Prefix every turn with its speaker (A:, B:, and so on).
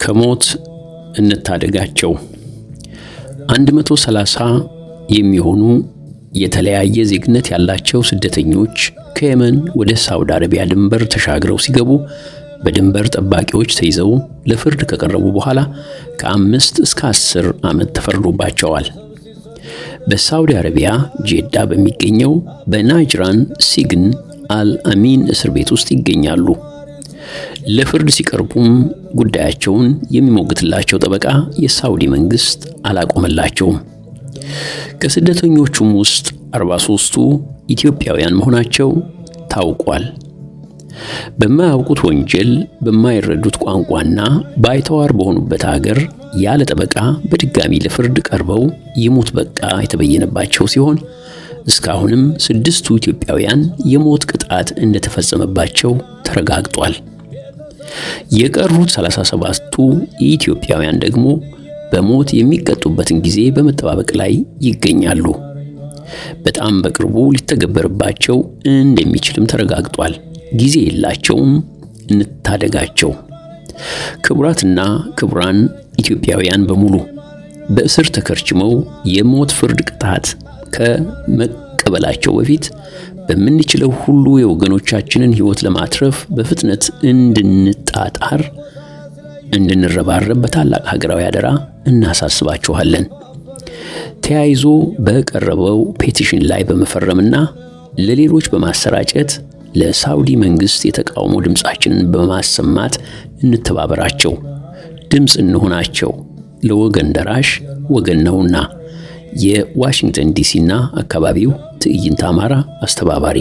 A: ከሞት እንታደጋቸው። 130 የሚሆኑ የተለያየ ዜግነት ያላቸው ስደተኞች ከየመን ወደ ሳውዲ አረቢያ ድንበር ተሻግረው ሲገቡ በድንበር ጠባቂዎች ተይዘው ለፍርድ ከቀረቡ በኋላ ከ5 እስከ 10 ዓመት ተፈርዶባቸዋል። በሳውዲ አረቢያ ጄዳ በሚገኘው በናጅራን ሲግን አልአሚን እስር ቤት ውስጥ ይገኛሉ። ለፍርድ ሲቀርቡም ጉዳያቸውን የሚሞግትላቸው ጠበቃ የሳውዲ መንግስት አላቆመላቸውም። ከስደተኞቹም ውስጥ 43ቱ ኢትዮጵያውያን መሆናቸው ታውቋል። በማያውቁት ወንጀል በማይረዱት ቋንቋና ባይተዋር በሆኑበት ሀገር ያለ ጠበቃ በድጋሚ ለፍርድ ቀርበው ይሙት በቃ የተበየነባቸው ሲሆን እስካሁንም 6ቱ ኢትዮጵያውያን የሞት ቅጣት እንደተፈጸመባቸው ተረጋግጧል። የቀሩት 37ቱ ኢትዮጵያውያን ደግሞ በሞት የሚቀጡበትን ጊዜ በመጠባበቅ ላይ ይገኛሉ። በጣም በቅርቡ ሊተገበርባቸው እንደሚችልም ተረጋግጧል። ጊዜ የላቸውም፣ እንታደጋቸው። ክቡራትና ክቡራን ኢትዮጵያውያን በሙሉ በእስር ተከርችመው የሞት ፍርድ ቅጣት ከመቀበላቸው በፊት በምንችለው ሁሉ የወገኖቻችንን ሕይወት ለማትረፍ በፍጥነት እንድንጣጣር እንድንረባረብ በታላቅ ሀገራዊ አደራ እናሳስባችኋለን። ተያይዞ በቀረበው ፔቲሽን ላይ በመፈረምና ለሌሎች በማሰራጨት ለሳውዲ መንግስት የተቃውሞ ድምጻችንን በማሰማት እንተባበራቸው። ድምጽ እንሆናቸው። ለወገን ደራሽ ወገን ነውና። የዋሽንግተን ዲሲና አካባቢው ትዕይንተ አማራ አስተባባሪ